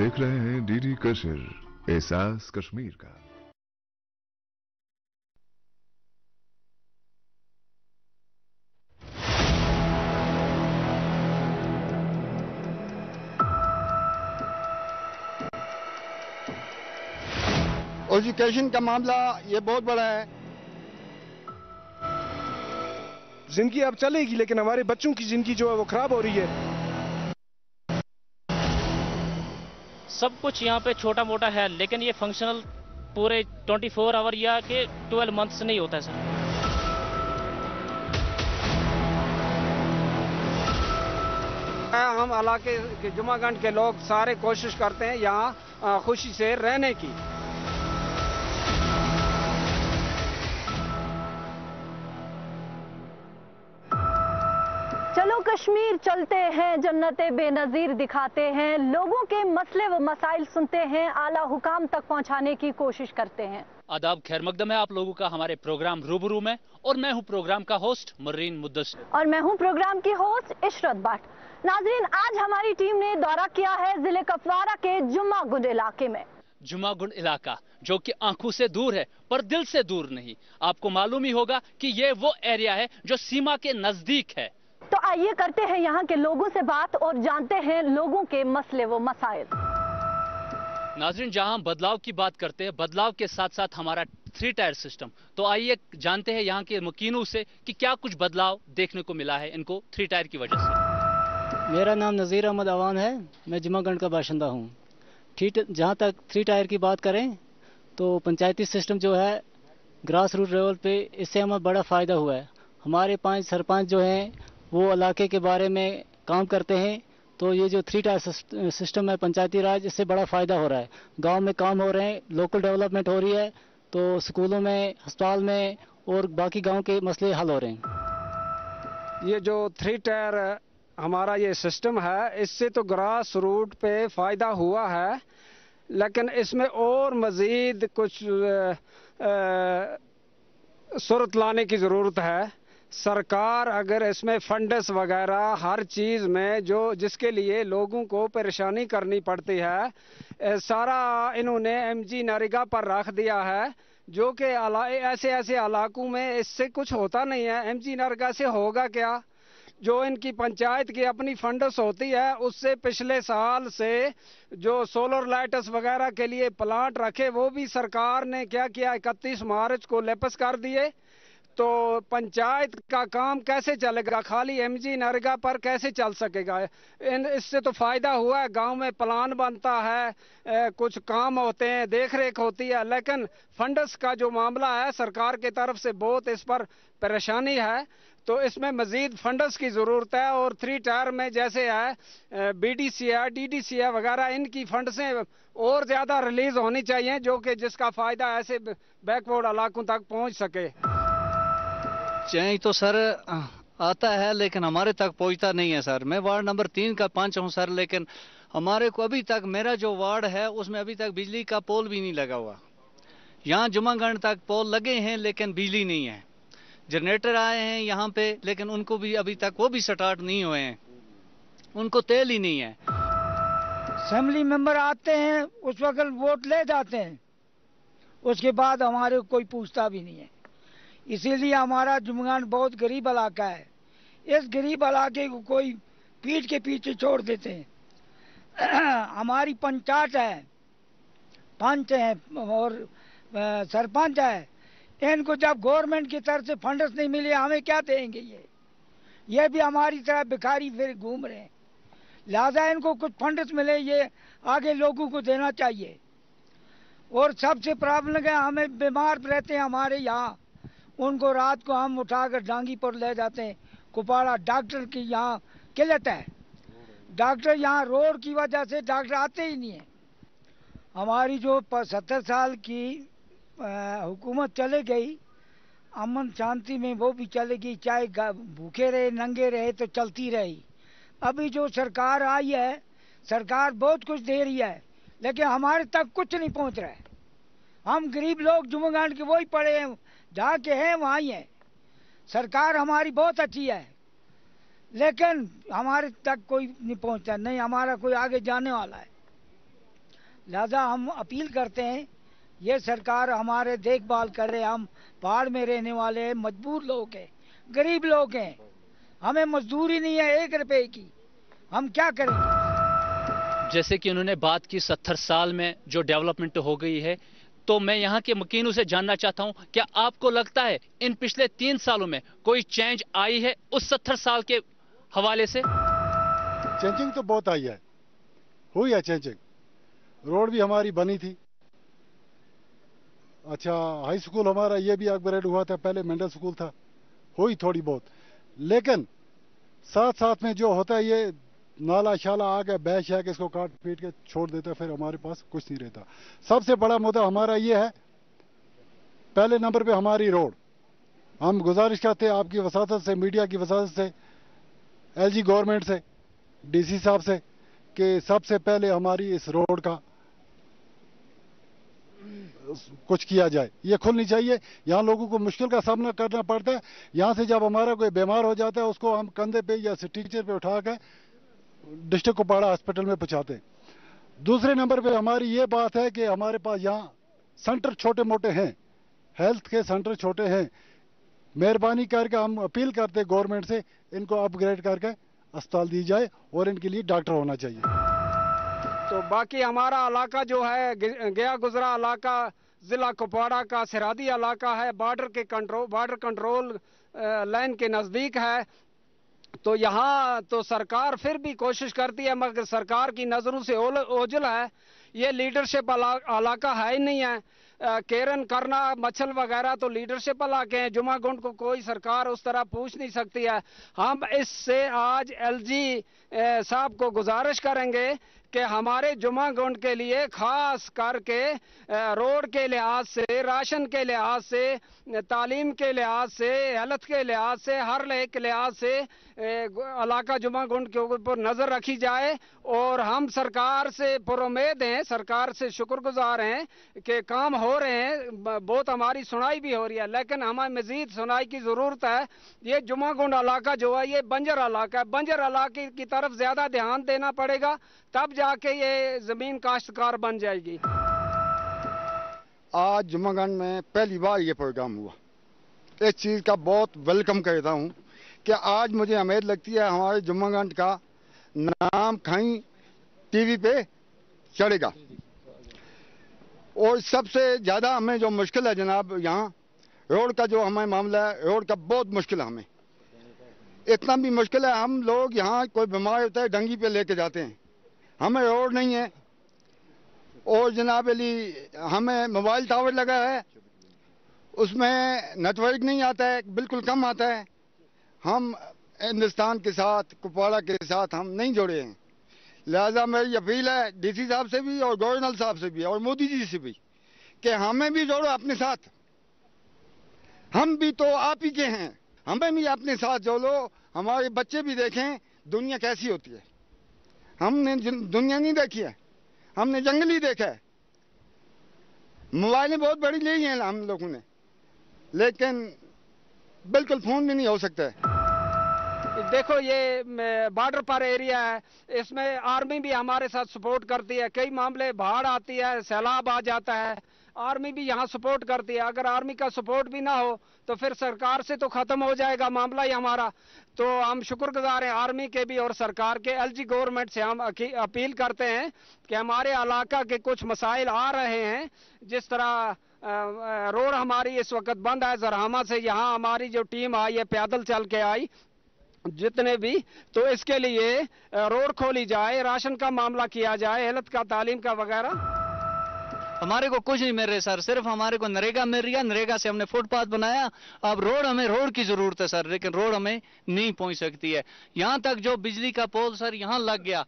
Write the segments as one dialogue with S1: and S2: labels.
S1: देख रहे हैं डीडी कशिर, एहसास कश्मीर का।
S2: एजुकेशन का मामला ये बहुत बड़ा है।
S3: जिंदगी अब चलेगी, लेकिन हमारे बच्चों की जिंदगी जो है वो खराब हो रही है।
S4: सब कुछ यहाँ पे छोटा मोटा है, लेकिन ये फंक्शनल पूरे 24 आवर या के 12 मंथ्स नहीं होता है सर।
S5: हम इलाके के जुमागंज के लोग सारे कोशिश करते हैं यहाँ खुशी से रहने की।
S6: चलो कश्मीर चलते हैं, जन्नतें बेनजीर दिखाते हैं, लोगों के मसले व मसाइल सुनते हैं, आला हुकाम तक पहुंचाने की कोशिश करते हैं।
S4: आदाब, खैर मकदम है आप लोगों का हमारे प्रोग्राम रूबरू में, और मैं हूं प्रोग्राम का होस्ट मुर्रीन मुद्दस्सिर,
S6: और मैं हूं प्रोग्राम की होस्ट इशरत भट्ट। नाज़रीन, आज हमारी टीम ने दौरा किया है जिले कपवारा के जुम्मागुंड इलाके में।
S4: जुम्मागुंड इलाका जो कि आंखों से दूर है पर दिल से दूर नहीं। आपको मालूम ही होगा कि ये वो एरिया है जो सीमा के नजदीक है।
S6: तो आइए करते हैं यहाँ के लोगों से बात और जानते हैं लोगों के मसले व मसाइल।
S4: नाज़रीन, जहां हम बदलाव की बात करते हैं, बदलाव के साथ साथ हमारा 3 टायर सिस्टम, तो आइए जानते हैं यहाँ के मुकीनों से कि क्या कुछ बदलाव देखने को मिला है इनको 3 टायर की वजह से।
S7: मेरा नाम नज़ीर अहमद अवान है, मैं जुम्मागंज का बाशिंदा हूँ। ठीक, जहाँ तक 3 टायर की बात करें तो पंचायती सिस्टम जो है ग्रास रूट लेवल पे, इससे हमें बड़ा फ़ायदा हुआ है। हमारे 5 सरपंच जो हैं वो इलाके के बारे में काम करते हैं, तो ये जो 3 टायर सिस्टम है पंचायती राज, इससे बड़ा फ़ायदा हो रहा है। गांव में काम हो रहे हैं, लोकल डेवलपमेंट हो रही है, तो स्कूलों में, अस्पताल में और बाकी गांव के मसले हल हो रहे हैं।
S5: ये जो 3 टायर हमारा ये सिस्टम है, इससे तो ग्रास रूट पे फ़ायदा हुआ है, लेकिन इसमें और मज़ीद कुछ सूरत लाने की ज़रूरत है। सरकार अगर इसमें फंड्स वगैरह हर चीज़ में जो जिसके लिए लोगों को परेशानी करनी पड़ती है, सारा इन्होंने MG नरेगा पर रख दिया है, जो कि ऐसे ऐसे इलाकों में इससे कुछ होता नहीं है। MG नरेगा से होगा क्या? जो इनकी पंचायत की अपनी फंड्स होती है, उससे पिछले साल से जो सोलर लाइट्स वगैरह के लिए प्लांट रखे, वो भी सरकार ने क्या किया, 31 मार्च को लेपस कर दिए। तो पंचायत का काम कैसे चलेगा? खाली MG नरेगा पर कैसे चल सकेगा? इससे तो फायदा हुआ है, गांव में प्लान बनता है, कुछ काम होते हैं, देख रेख होती है, लेकिन फंड्स का जो मामला है सरकार की तरफ से बहुत इस पर परेशानी है। तो इसमें मजीद फंड्स की ज़रूरत है, और 3 टायर में जैसे है BDC है, DDC है वगैरह, इनकी फंड से और ज़्यादा रिलीज होनी चाहिए, जो कि जिसका फ़ायदा ऐसे बैकवर्ड इलाकों तक पहुँच सके।
S8: चेंज तो सर आता है, लेकिन हमारे तक पहुंचता नहीं है सर। मैं वार्ड नंबर 3 का पंच हूं सर, लेकिन हमारे को अभी तक, मेरा जो वार्ड है उसमें अभी तक बिजली का पोल भी नहीं लगा हुआ। यहाँ जुम्मागंज तक पोल लगे हैं लेकिन बिजली नहीं है। जनरेटर आए हैं यहाँ पे, लेकिन उनको भी अभी तक वो भी स्टार्ट नहीं हुए हैं, उनको तेल ही नहीं है।
S9: असेंबली मेंबर आते हैं, उस वक्त वोट ले जाते हैं, उसके बाद हमारे कोई पूछता भी नहीं है। इसीलिए हमारा जुम्मागंज बहुत गरीब इलाका है। इस गरीब इलाके को कोई पीठ के पीछे छोड़ देते हैं। हमारी पंचायत है, पंच है और सरपंच है, इनको जब गवर्नमेंट की तरफ से फंड्स नहीं मिले, हमें क्या देंगे? ये भी हमारी तरह भिखारी फिर घूम रहे हैं। लिहाजा इनको कुछ फंड्स मिले, ये आगे लोगों को देना चाहिए। और सबसे प्रॉब्लम है, हमें बीमार रहते हैं हमारे यहाँ, उनको रात को हम उठाकर डांगी पर ले जाते हैं कुपाड़ा। डॉक्टर की यहाँ किल्लत है, डॉक्टर यहाँ रोड की वजह से डॉक्टर आते ही नहीं है। हमारी जो 70 साल की हुकूमत चले गई, अमन शांति में वो भी चले गई, चाहे भूखे रहे नंगे रहे तो चलती रही। अभी जो सरकार आई है, सरकार बहुत कुछ दे रही है, लेकिन हमारे तक कुछ नहीं पहुंच रहा है। हम गरीब लोग जुम्मागंज के वही पड़े हैं, जहाँ के हैं वहाँ ही है। सरकार हमारी बहुत अच्छी है, लेकिन हमारे तक कोई नहीं पहुँचता, नहीं हमारा कोई आगे जाने वाला है। लिहाजा हम अपील करते हैं ये सरकार हमारे देखभाल करे। हम पहाड़ में रहने वाले हैं, मजबूर लोग हैं, गरीब लोग हैं, हमें मजदूरी नहीं है 1 रुपए की, हम क्या करेंगे।
S4: जैसे कि उन्होंने बात की 70 साल में जो डेवलपमेंट हो गई है, तो मैं यहाँ के मकीनों से जानना चाहता हूँ, क्या आपको लगता है इन पिछले 3 सालों में कोई चेंज आई है उस 70 साल के हवाले से?
S10: चेंजिंग तो बहुत आई है, हुई है चेंजिंग। रोड भी हमारी बनी थी, अच्छा हाई स्कूल हमारा ये भी अपग्रेड हुआ था, पहले मिडिल स्कूल था, हुई थोड़ी बहुत। लेकिन साथ साथ में जो होता है ये नाला शाला आ गया, बैश है कि इसको काट पीट के छोड़ देता है, फिर हमारे पास कुछ नहीं रहता। सबसे बड़ा मुद्दा हमारा ये है, पहले नंबर पे हमारी रोड। हम गुजारिश करते हैं आपकी वसातत से, मीडिया की वसातत से, एलजी गवर्नमेंट से, डीसी साहब से, कि सबसे पहले हमारी इस रोड का कुछ किया जाए। ये खुलनी चाहिए, यहाँ लोगों को मुश्किल का सामना करना पड़ता है। यहाँ से जब हमारा कोई बीमार हो जाता है उसको हम कंधे पे या स्ट्रेचर पे उठा कर डिस्ट्रिक्ट कुपवाड़ा हॉस्पिटल में पहुंचाते हैं। दूसरे नंबर पे हमारी ये बात है कि हमारे पास यहाँ सेंटर छोटे मोटे हैं, हेल्थ के सेंटर छोटे हैं। मेहरबानी करके हम अपील करते गवर्नमेंट से, इनको अपग्रेड करके अस्पताल दी जाए और इनके लिए डॉक्टर होना चाहिए।
S5: तो बाकी हमारा इलाका जो है गया गुजरा इलाका जिला कुपवाड़ा का सरहदी इलाका है, बॉर्डर कंट्रोल लाइन के नज़दीक है। तो यहाँ तो सरकार फिर भी कोशिश करती है, मगर सरकार की नज़रों से ओझल है। ये लीडरशिप इलाका है ही नहीं है। केरन करना मच्छल वगैरह तो लीडरशिप इलाके हैं, जुमागुंड को कोई सरकार उस तरह पूछ नहीं सकती है। हम इससे आज एलजी साहब को गुजारिश करेंगे कि हमारे जुमागुंड के लिए खास करके रोड के लिहाज से, राशन के लिहाज से, तालीम के लिहाज से, हेल्थ के लिहाज से, हर एक लिहाज से इलाका जुमागुंड के ऊपर नज़र रखी जाए। और हम सरकार से पुरुम्मीद हैं, सरकार से शुक्रगुजार हैं कि काम हो रहे हैं, बहुत हमारी सुनाई भी हो रही है, लेकिन हमें मज़ीद सुनाई की ज़रूरत है। ये जुमागुंड इलाका जो है ये बंजर इलाका है, बंजर इलाके की तरफ ज़्यादा ध्यान देना पड़ेगा, तब जाके ये ज़मीन काश्तकार बन जाएगी।
S2: आज जुम्मागंज में पहली बार ये प्रोग्राम हुआ, इस चीज़ का बहुत वेलकम करता हूँ कि आज मुझे उम्मीद लगती है हमारे जुम्मागंज का नाम कहीं टीवी पे चढ़ेगा। और सबसे ज़्यादा हमें जो मुश्किल है जनाब, यहाँ रोड का जो हमें मामला है, रोड का बहुत मुश्किल है हमें। इतना भी मुश्किल है, हम लोग यहाँ कोई बीमार होता है डंगी पे लेके जाते हैं, हमें रोड नहीं है। और जनाब अली हमें मोबाइल टावर लगा है, उसमें नेटवर्क नहीं आता है, बिल्कुल कम आता है। हम हिंदुस्तान के साथ, कुपवाड़ा के साथ हम नहीं जुड़े हैं। लिहाजा मेरी अपील है डीसी साहब से भी और गवर्नर साहब से भी और मोदी जी से भी कि हमें भी जोड़ो अपने साथ। हम भी तो आप ही के हैं, हमें भी अपने साथ जोड़ो, हमारे बच्चे भी देखें दुनिया कैसी होती है। हमने दुनिया नहीं देखी है, हमने जंगल ही देखा है। मोबाइलें बहुत बड़ी ली हैं हम लोगों ने, लेकिन बिल्कुल फोन भी नहीं हो सकता है।
S5: देखो ये बॉर्डर पर एरिया है, इसमें आर्मी भी हमारे साथ सपोर्ट करती है। कई मामले बाढ़ आती है, सैलाब आ जाता है, आर्मी भी यहाँ सपोर्ट करती है। अगर आर्मी का सपोर्ट भी ना हो तो फिर सरकार से तो खत्म हो जाएगा मामला ही हमारा। तो हम शुक्रगुजार हैं आर्मी के भी और सरकार के। एलजी गवर्नमेंट से हम अपील करते हैं कि हमारे इलाका के कुछ मसाइल आ रहे हैं, जिस तरह रोड हमारी इस वक्त बंद है जरहामा से, यहाँ हमारी जो टीम आई है पैदल चल के आई जितने भी, तो इसके लिए रोड खोली जाए, राशन का मामला किया जाए, हेल्थ का, तालीम का वगैरह।
S8: हमारे को कुछ नहीं मिल रहा सर, सिर्फ हमारे को नरेगा मिल रही है। नरेगा से हमने फुटपाथ बनाया, अब रोड, हमें रोड की जरूरत है सर, लेकिन रोड हमें नहीं पहुंच सकती है। यहाँ तक जो बिजली का पोल सर यहाँ लग गया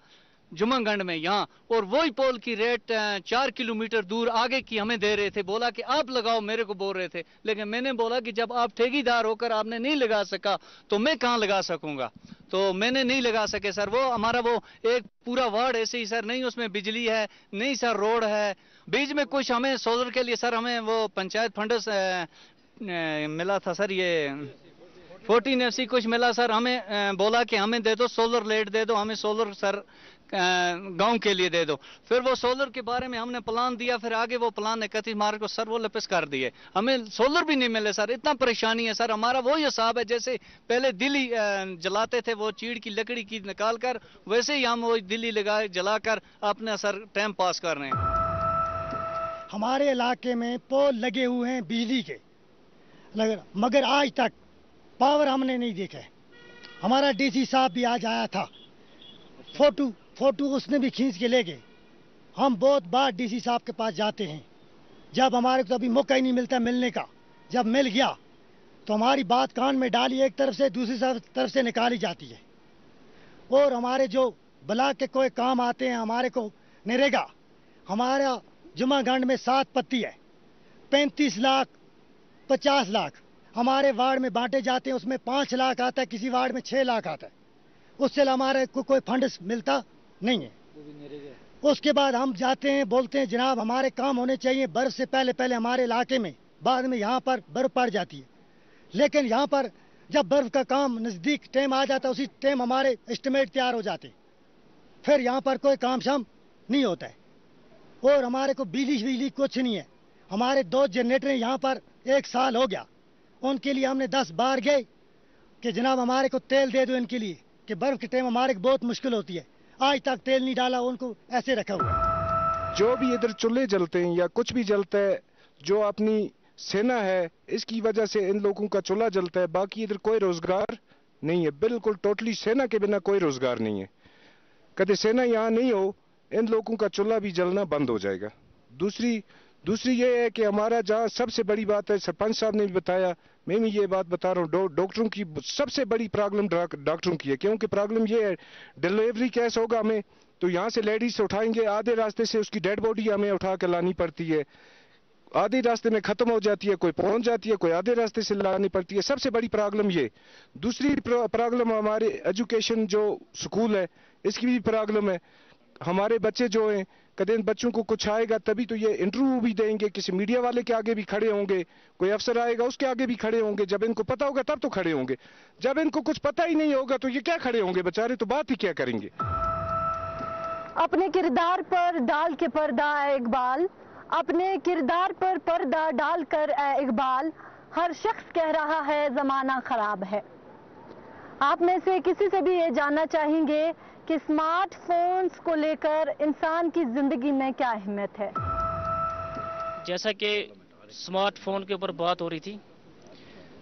S8: जुम्मागंड में यहाँ, और वही पोल की रेट 4 किलोमीटर दूर आगे की हमें दे रहे थे। बोला कि आप लगाओ, मेरे को बोल रहे थे, लेकिन मैंने बोला कि जब आप ठेकेदार होकर आपने नहीं लगा सका तो मैं कहाँ लगा सकूंगा। तो मैंने नहीं लगा सके सर। वो हमारा वो एक पूरा वार्ड ऐसे ही सर, नहीं उसमें बिजली है, नहीं सर रोड है। बीच में कुछ हमें सोलर के लिए सर हमें वो पंचायत फंड मिला था सर, ये 14 FC कुछ मिला सर। हमें बोला कि हमें दे दो सोलर लाइट दे दो, हमें सोलर सर गांव के लिए दे दो। फिर वो सोलर के बारे में हमने प्लान दिया, फिर आगे वो प्लान 31 मार्च को सर वो लपेस कर दिए, हमें सोलर भी नहीं मिले सर। इतना परेशानी है सर, हमारा वही हिसाब है जैसे पहले दिल्ली जलाते थे वो चीड़ की लकड़ी की निकाल कर, वैसे ही हम वो दिल्ली लगाए जलाकर अपना सर टाइम पास कर रहे हैं।
S11: हमारे इलाके में पोल लगे हुए हैं बिजली के, मगर आज तक पावर हमने नहीं देखा है। हमारा डीसी साहब भी आज आया था, फोटो उसने भी खींच के ले गए। हम बहुत बार डीसी साहब के पास जाते हैं, जब हमारे को अभी मौका ही नहीं मिलता मिलने का। जब मिल गया तो हमारी बात कान में डाली एक तरफ से दूसरी तरफ से निकाली जाती है। और हमारे जो ब्लॉक के कोई काम आते हैं, हमारे को नरेगा, हमारा जुमागंड में 7 पत्ती है, 35 लाख 50 लाख हमारे वार्ड में बांटे जाते हैं। उसमें 5 लाख आता है, किसी वार्ड में 6 लाख आता है, उससे हमारे को कोई फंड मिलता नहीं है। उसके बाद हम जाते हैं, बोलते हैं जनाब हमारे काम होने चाहिए बर्फ से पहले हमारे इलाके में, बाद में यहाँ पर बर्फ पड़ जाती है। लेकिन यहाँ पर जब बर्फ का काम नज़दीक टाइम आ जाता है, उसी टाइम हमारे एस्टिमेट तैयार हो जाते, फिर यहाँ पर कोई काम शाम नहीं होता है। और हमारे को बिजली कुछ नहीं है। हमारे 2 जनरेटर यहाँ पर 1 साल हो गया, उनके लिए हमने 10 बार गए कि जनाब हमारे को तेल दे दो इनके लिए, कि बर्फ के टाइम हमारे को बहुत मुश्किल होती है। आज तक तेल नहीं डाला, उनको ऐसे रखा हुआ है।
S3: जो भी इधर चूल्हे जलते हैं या कुछ भी जलता है, जो अपनी सेना है इसकी वजह से इन लोगों का चूल्हा जलता है, बाकी इधर कोई रोजगार नहीं है, बिल्कुल टोटली सेना के बिना कोई रोजगार नहीं है। कभी सेना यहाँ नहीं हो, इन लोगों का चूल्हा भी जलना बंद हो जाएगा। दूसरी ये है कि हमारा जहाँ सबसे बड़ी बात है, सरपंच साहब ने भी बताया, मैं भी ये बात बता रहा हूँ, डॉक्टरों की सबसे बड़ी प्रॉब्लम डॉक्टरों की है। क्योंकि प्रॉब्लम ये है, डिलीवरी केस होगा हमें तो यहाँ से लेडीज उठाएंगे, आधे रास्ते से उसकी डेड बॉडी हमें उठा कर लानी पड़ती है, आधे रास्ते में खत्म हो जाती है, कोई पहुंच जाती है, कोई आधे रास्ते से लानी पड़ती है। सबसे बड़ी प्रॉब्लम ये। दूसरी प्रॉब्लम हमारे एजुकेशन जो स्कूल है इसकी भी प्रॉब्लम है। हमारे बच्चे जो हैं, कदे इन बच्चों को कुछ आएगा तभी तो ये इंटरव्यू भी देंगे, किसी मीडिया वाले के आगे भी खड़े होंगे, कोई अफसर आएगा उसके आगे भी खड़े होंगे। जब इनको पता होगा तब तो खड़े होंगे, जब इनको कुछ पता ही नहीं होगा तो ये क्या खड़े होंगे बेचारे, तो बात ही क्या करेंगे।
S6: अपने किरदार पर डाल के पर्दा है इकबाल, अपने किरदार पर पर्दा डालकर इकबाल, हर शख्स कह रहा है जमाना खराब है। आप में से किसी से भी ये जानना चाहेंगे कि स्मार्टफोन्स को लेकर इंसान की जिंदगी में क्या अहमियत है।
S12: जैसा कि स्मार्टफोन के ऊपर बात हो रही थी,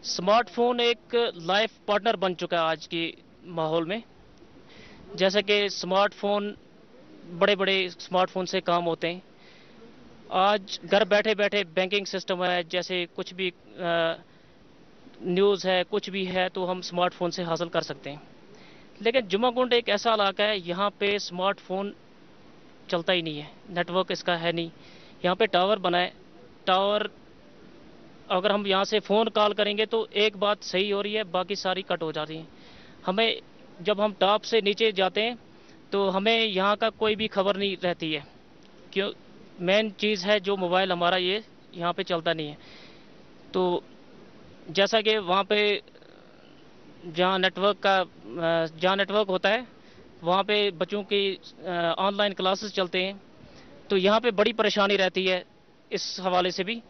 S12: स्मार्टफोन एक लाइफ पार्टनर बन चुका है आज के माहौल में। जैसा कि स्मार्टफोन, बड़े बड़े स्मार्टफोन से काम होते हैं। आज घर बैठे बैठे बैंकिंग सिस्टम है, जैसे कुछ भी न्यूज़ है, कुछ भी है तो हम स्मार्टफोन से हासिल कर सकते हैं। लेकिन जुमागुंड एक ऐसा इलाका है, यहाँ पे स्मार्टफोन चलता ही नहीं है, नेटवर्क इसका है नहीं। यहाँ पे टावर बनाए, टावर अगर हम यहाँ से फ़ोन कॉल करेंगे तो एक बात सही हो रही है, बाकी सारी कट हो जाती है। हमें जब हम टॉप से नीचे जाते हैं तो हमें यहाँ का कोई भी खबर नहीं रहती है। क्यों? मेन चीज़ है जो मोबाइल हमारा ये यहाँ पे चलता नहीं है। तो जैसा कि वहाँ पे जहाँ नेटवर्क होता है वहाँ पे बच्चों की ऑनलाइन क्लासेस चलते हैं, तो यहाँ पे बड़ी परेशानी रहती है इस हवाले से भी।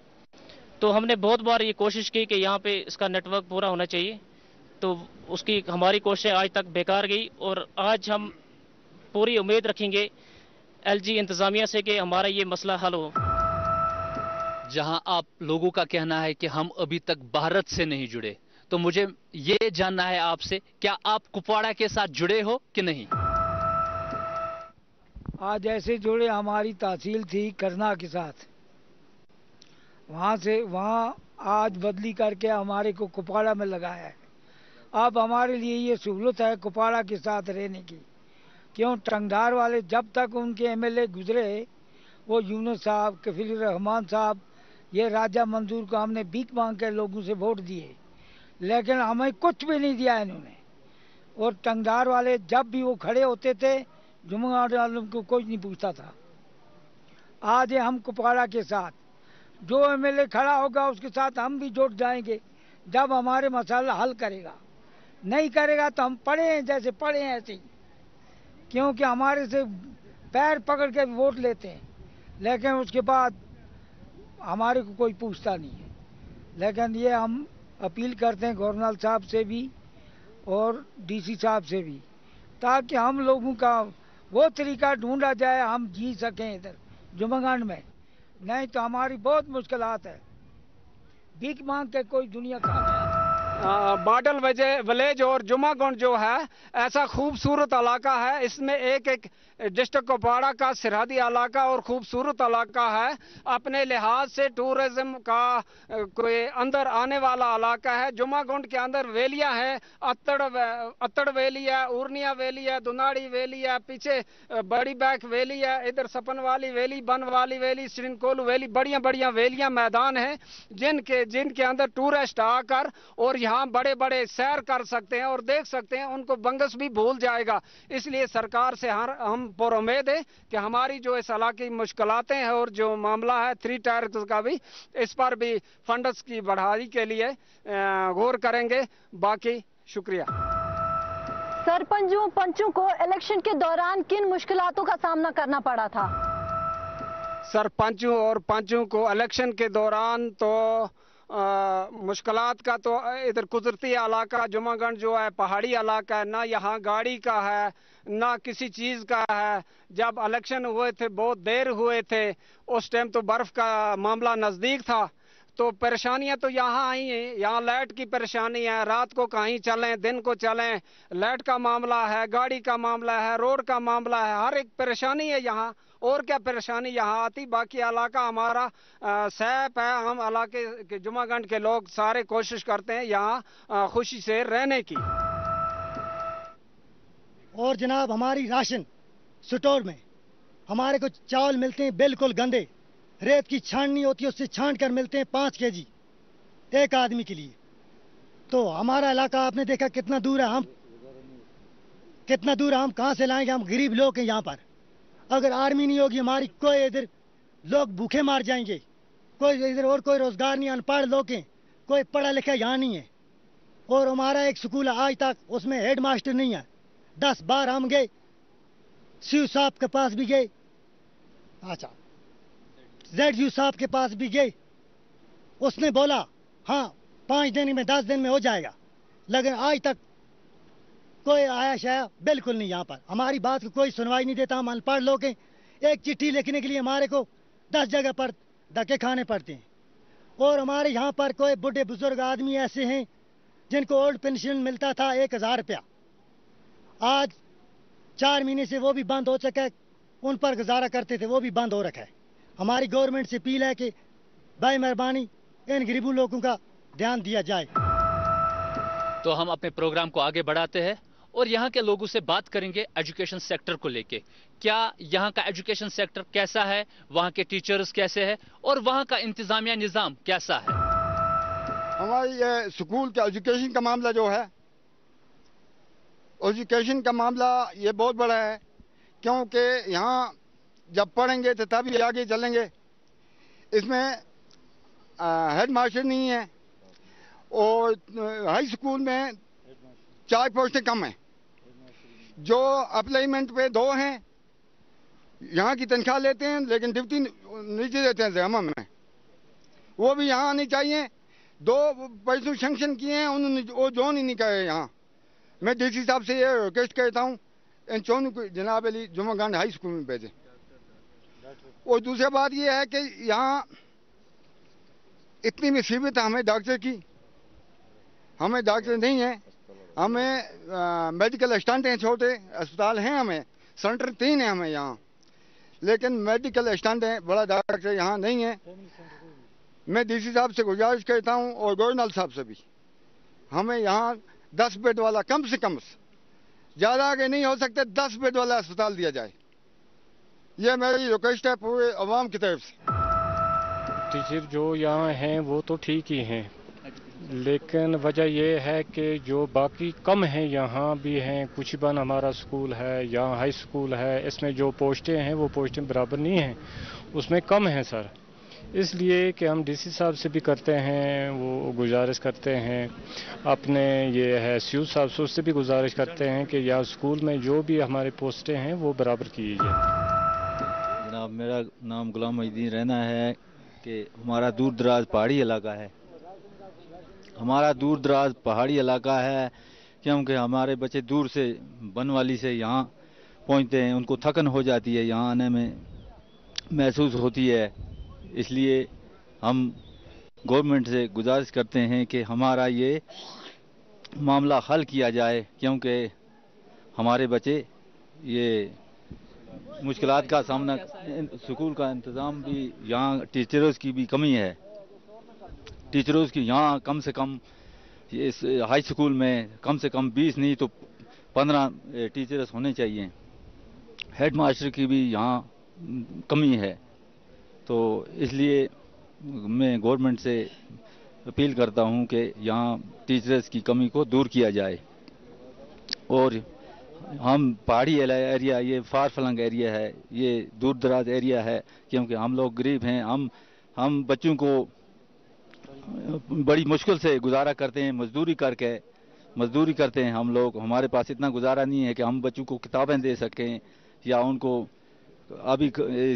S12: तो हमने बहुत बार ये कोशिश की कि यहाँ पे इसका नेटवर्क पूरा होना चाहिए, तो उसकी हमारी कोशिशें आज तक बेकार गई। और आज हम पूरी उम्मीद रखेंगे एलजी इंतज़ामिया से कि हमारा ये मसला हल हो।
S4: जहां आप लोगों का कहना है कि हम अभी तक भारत से नहीं जुड़े, तो मुझे ये जानना है आपसे, क्या आप कुपवाड़ा के साथ जुड़े हो कि नहीं?
S9: आज ऐसे जुड़े, हमारी तहसील थी करना के साथ, वहाँ से वहाँ आज बदली करके हमारे को कुपवाड़ा में लगाया है। अब हमारे लिए ये सहूलत है कुपवाड़ा के साथ रहने की। क्यों? टंगधार वाले जब तक उनके एमएलए गुजरे, वो यूनुस साहब, कफील रहमान साहब, ये राजा मंजूर को हमने भीख मांग के लोगों से वोट दिए, लेकिन हमें कुछ भी नहीं दिया इन्होंने। और टंगधार वाले जब भी वो खड़े होते थे, जुम्मन वालों को कोई नहीं पूछता था। आज हम कुपवाड़ा के साथ, जो एमएलए खड़ा होगा उसके साथ हम भी जुट जाएंगे जब हमारे मसाला हल करेगा। नहीं करेगा तो हम पड़े हैं, जैसे पड़े हैं ऐसे ही। क्योंकि हमारे से पैर पकड़ के वोट लेते हैं, लेकिन उसके बाद हमारे को कोई पूछता नहीं है। लेकिन ये हम अपील करते हैं गवर्नर साहब से भी और डीसी साहब से भी, ताकि हम लोगों का वो तरीका ढूंढा जाए हम जी सकें इधर जुम्मगंड में, नहीं तो हमारी बहुत मुश्किलात है। भीख मांग के कोई दुनिया का
S5: मॉडल विलेज और जुम्मागुंड जो है ऐसा खूबसूरत इलाका है, इसमें एक डिस्ट्रिक्ट कुपवाड़ा का सरहदी इलाका और खूबसूरत इलाका है। अपने लिहाज से टूरिज्म का कोई अंदर आने वाला इलाका है। जुम्मागुंड के अंदर वैलियां हैं, अत्तड़ वैली है, उर्निया वैली है, दुनाड़ी वैली है, पीछे बड़ी बैक वैली है, इधर सपन वाली वैली, बन वाली वैली, श्रीनकोलू वैली, बढ़िया वैलियां मैदान हैं जिनके अंदर टूरिस्ट आकर और यहाँ बड़े बड़े सैर कर सकते हैं और देख सकते हैं, उनको बंगस भी भूल जाएगा। इसलिए सरकार से हम पर उम्मीद है कि हमारी जो इस इलाके की मुश्किलातें हैं और जो मामला है 3 टायर का भी, इस पर भी फंड्स की बढ़ाई के लिए गौर करेंगे। बाकी शुक्रिया।
S6: सरपंचों पंचों को इलेक्शन के दौरान किन मुश्किलातों का सामना करना पड़ा था?
S5: सरपंचों और पंचों को इलेक्शन के दौरान तो मुश्किलात का तो इधर कुदरती इलाका जुम्मागंड जो है पहाड़ी इलाका है, ना यहाँ गाड़ी का है ना किसी चीज़ का है। जब इलेक्शन हुए थे बहुत देर हुए थे, उस टाइम तो बर्फ़ का मामला नज़दीक था, तो परेशानियां तो यहाँ आई हैं। यहाँ लाइट की परेशानी है, रात को कहीं चलें दिन को चलें, लाइट का मामला है, गाड़ी का मामला है, रोड का मामला है, हर एक परेशानी है यहाँ। और क्या परेशानी यहाँ आती, बाकी इलाका हमारा सैफ है। हम इलाके के जुम्मागंड के लोग सारे कोशिश करते हैं यहाँ खुशी से रहने की।
S11: और जनाब हमारी राशन स्टोर में हमारे को चावल मिलते हैं बिल्कुल गंदे, रेत की छाननी होती है उससे छान कर मिलते हैं 5 केजी एक आदमी के लिए। तो हमारा इलाका आपने देखा कितना दूर है, हम कहाँ से लाएंगे? हम गरीब लोग हैं यहाँ पर। अगर आर्मी नहीं होगी हमारी, कोई इधर लोग भूखे मार जाएंगे। कोई इधर और कोई रोजगार नहीं, अनपढ़ लोग हैं, कोई पढ़ा लिखा यहाँ नहीं है। और हमारा एक स्कूल है आज तक उसमें हेड मास्टर नहीं है। 10 बार हम गए, सीयू साहब के पास भी गए, अच्छा ZU साहब के पास भी गए, उसने बोला हाँ 5 दिन में 10 दिन में हो जाएगा, लेकिन आज तक कोई आया शाया बिल्कुल नहीं। यहाँ पर हमारी बात को कोई सुनवाई नहीं देता। हम अनपढ़ लोग हैं, एक चिट्ठी लिखने के लिए हमारे को 10 जगह पर धक्के खाने पड़ते हैं। और हमारे यहाँ पर कोई बूढ़े बुजुर्ग आदमी ऐसे हैं जिनको ओल्ड पेंशन मिलता था 1000 रुपया, आज 4 महीने से वो भी बंद हो चुका है। उन पर गुजारा करते थे, वो भी बंद हो रखा है। हमारी गवर्नमेंट से अपील है कि भाई मेहरबानी इन गरीबों लोगों का ध्यान दिया जाए।
S4: तो हम अपने प्रोग्राम को आगे बढ़ाते हैं और यहाँ के लोगों से बात करेंगे एजुकेशन सेक्टर को लेके। क्या यहाँ का एजुकेशन सेक्टर कैसा है, वहाँ के टीचर्स कैसे हैं और वहाँ का इंतजामिया निज़ाम कैसा है?
S2: हमारी ये स्कूल का एजुकेशन का मामला जो है, एजुकेशन का मामला ये बहुत बड़ा है, क्योंकि यहाँ जब पढ़ेंगे तो तभी आगे चलेंगे। इसमें हेड मास्टर नहीं है और हाई स्कूल में 4 पोस्टें कम हैं। जो अप्लाईमेंट पे 2 हैं, यहाँ की तनख्वाह लेते हैं लेकिन ड्यूटी नीचे देते हैं जमा में, वो भी यहाँ आनी चाहिए। 2 पैसों सेंक्शन किए हैं, उन्होंने वो जोन ही नहीं करे यहाँ। मैं DC साहब से ये रिक्वेस्ट करता हूँ इन चौनों को जनाब अली जुम्मागंड हाई स्कूल में भेजें। और दूसरी बात ये है कि यहाँ इतनी मुसीबत है हमें डॉक्टर की, हमें डॉक्टर नहीं है, हमें मेडिकल असिस्टेंट हैं, छोटे अस्पताल हैं, हमें सेंटर 3 है हमें यहाँ, लेकिन मेडिकल असिस्टेंट हैं, बड़ा डॉक्टर यहाँ नहीं है। मैं DC साहब से गुजारिश करता हूँ और गवर्नर साहब से भी, हमें यहाँ 10 बेड वाला कम से कम, ज़्यादा आगे नहीं हो सकते, 10 बेड वाला अस्पताल दिया जाए। ये मेरी रिक्वेस्ट है पूरे अवाम की तरफ से।
S3: टीचर जो यहाँ हैं वो तो ठीक ही हैं, लेकिन वजह यह है कि जो बाकी कम हैं यहाँ भी हैं। कुछबन हमारा स्कूल है, यहाँ हाई स्कूल है, इसमें जो पोस्टें हैं वो पोस्टें बराबर नहीं हैं, उसमें कम हैं सर। اس لیے کہ ہم ڈی سی صاحب سے بھی کرتے ہیں، وہ گزارش کرتے ہیں، اپنے یہ ہے سی او صاحب سے اس سے بھی گزارش کرتے ہیں کہ یا اسکول میں جو بھی ہمارے پوسٹیں ہیں وہ برابر کی جائیں۔
S13: جناب میرا نام غلام محی الدین رینا ہے کہ ہمارا دور دراز پہاڑی علاقہ ہے، ہمارا دور دراز پہاڑی علاقہ ہے کیونکہ ہمارے بچے دور سے بنوالی سے یہاں پہنچتے ہیں، ان کو تھکن ہو جاتی ہے، یہاں آنے میں محسوس ہوتی ہے، اس لیے ہم گورنمنٹ سے گزارش کرتے ہیں کہ ہمارا یہ معاملہ حل کیا جائے کیونکہ ہمارے بچے یہ مشکلات کا سامنا، اسکول کا انتظام بھی یہاں ٹیچرز کی بھی کمی ہے، ٹیچرز کی یہاں کم سے کم اس ہائی اسکول میں کم سے کم 20 نہیں تو 15 ٹیچرز ہونے چاہیے، ہیڈ ماسٹر کی بھی یہاں کمی ہے، تو اس لیے میں گورنمنٹ سے اپیل کرتا ہوں کہ یہاں ٹیچرز کی کمی کو دور کیا جائے، اور ہم پہاڑی ایریا یہ فار فلنگ ایریا ہے، یہ دور دراز ایریا ہے کیونکہ ہم لوگ غریب ہیں، ہم بچوں کو بڑی مشکل سے گزارا کرتے ہیں، مزدوری کرتے ہیں ہم لوگ، ہمارے پاس اتنا گزارا نہیں ہے کہ ہم بچوں کو کتابیں دے سکیں یا ان کو ابھی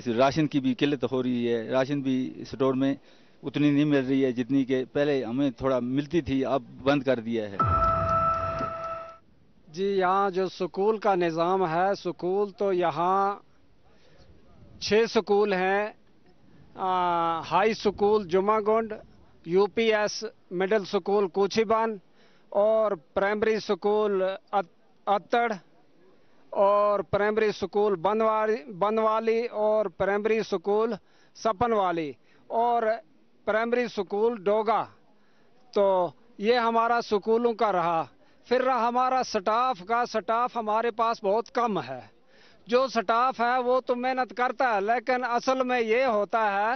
S13: راشن کی بھی قلت ہو رہی ہے، راشن بھی اسٹور میں اتنی نہیں مل رہی ہے جتنی کہ پہلے ہمیں تھوڑا ملتی تھی، اب بند کر دیا ہے۔
S5: جی یہاں جو سکول کا نظام ہے، سکول تو یہاں 6 سکول ہیں، high school Juma Gund, U P S middle school Kochi Ban اور پرائمری سکول اتڑ اور پرائمری سکول بنوالی اور پرائمری سکول سپن والی اور پرائمری سکول ڈوگا، تو یہ ہمارا سکولوں کا رہا۔ پھر ہمارا سٹاف ہمارے پاس بہت کم ہے، جو سٹاف ہے وہ تو محنت کرتا ہے لیکن اصل میں یہ ہوتا ہے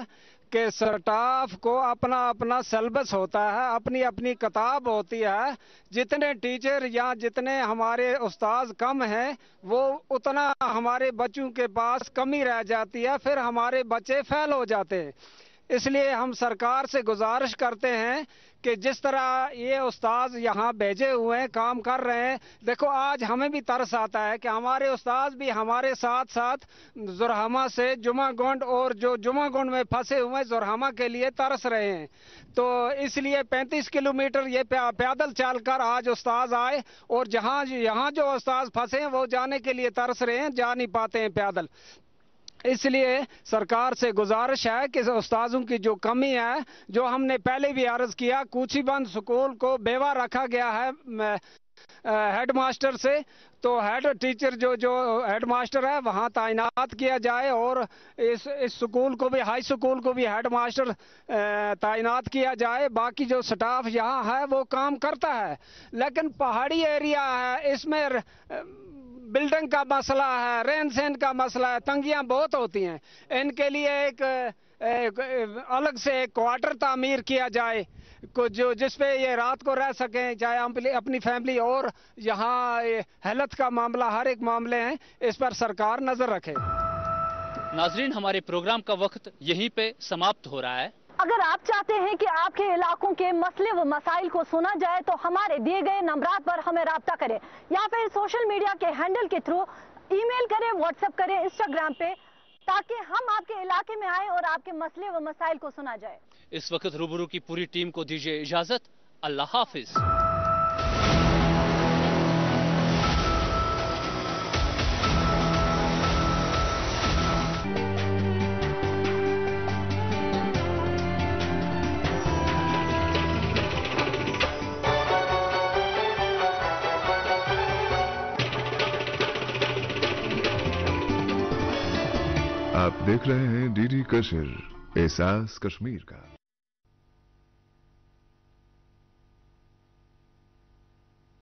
S5: کہ سٹاف کو اپنا سیلبس ہوتا ہے، اپنی کتاب ہوتی ہے، جتنے ٹیچر یا جتنے ہمارے استاذ کم ہیں وہ اتنا ہمارے بچوں کے پاس کمی رہ جاتی ہے، پھر ہمارے بچے فیل ہو جاتے ہیں۔ اس لیے ہم سرکار سے گزارش کرتے ہیں کہ جس طرح یہ استاذ یہاں بھیجے ہوئے ہیں کام کر رہے ہیں، دیکھو آج ہمیں بھی ترس آتا ہے کہ ہمارے استاذ بھی ہمارے ساتھ ساتھ زرہامہ سے جمعہ گنڈ اور جو جمعہ گنڈ میں پھنسے ہوئے زرہامہ کے لیے ترس رہے ہیں، تو اس لیے 35 کلومیٹر یہ پیدل چل کر آج استاذ آئے اور یہاں جو استاذ پھنسے ہیں وہ جانے کے لیے ترس رہے ہیں، جا نہیں پاتے ہیں پیدل۔ اس لیے سرکار سے گزارش ہے کہ استاذوں کی جو کمی ہے، جو ہم نے پہلے بھی عرض کیا، کوچی بند سکول کو بیوہ رکھا گیا ہے ہیڈ ماسٹر سے، تو ہیڈ ٹیچر جو ہیڈ ماسٹر ہے وہاں تعینات کیا جائے اور اس سکول کو بھی ہائی سکول کو بھی ہیڈ ماسٹر تعینات کیا جائے، باقی جو سٹاف یہاں ہے وہ کام کرتا ہے، لیکن پہاڑی ایریا ہے، اس میں بلڈنگ کا مسئلہ ہے، رہن سہن کا مسئلہ ہے، تنگیاں بہت ہوتی ہیں، ان کے لیے ایک الگ سے ایک کوارٹر تعمیر کیا جائے جس پہ یہ رات کو رہ سکیں، چاہے اپنی فیملی، اور یہاں ہیلتھ کا معاملہ ہر ایک معاملے ہیں، اس پر سرکار نظر رکھے۔
S4: ناظرین ہمارے پروگرام کا وقت یہیں پہ سماپت ہو رہا ہے۔
S6: اگر آپ چاہتے ہیں کہ آپ کے علاقوں کے مسئلے و مسائل کو سنا جائے تو ہمارے دیے گئے نمبرات پر ہمیں رابطہ کریں یا پھر سوشل میڈیا کے ہینڈل کے تھرو ای میل کریں، واٹس ایپ کریں، انسٹاگرام پہ، تاکہ ہم آپ کے علاقے میں آئیں اور آپ کے مسئلے و مسائل کو سنا جائے۔
S4: اس وقت روبرو کی پوری ٹیم کو دیجیے اجازت، اللہ حافظ۔
S1: آپ دیکھ رہے ہیں ڈی ڈی کشر، احساس کشمیر کا۔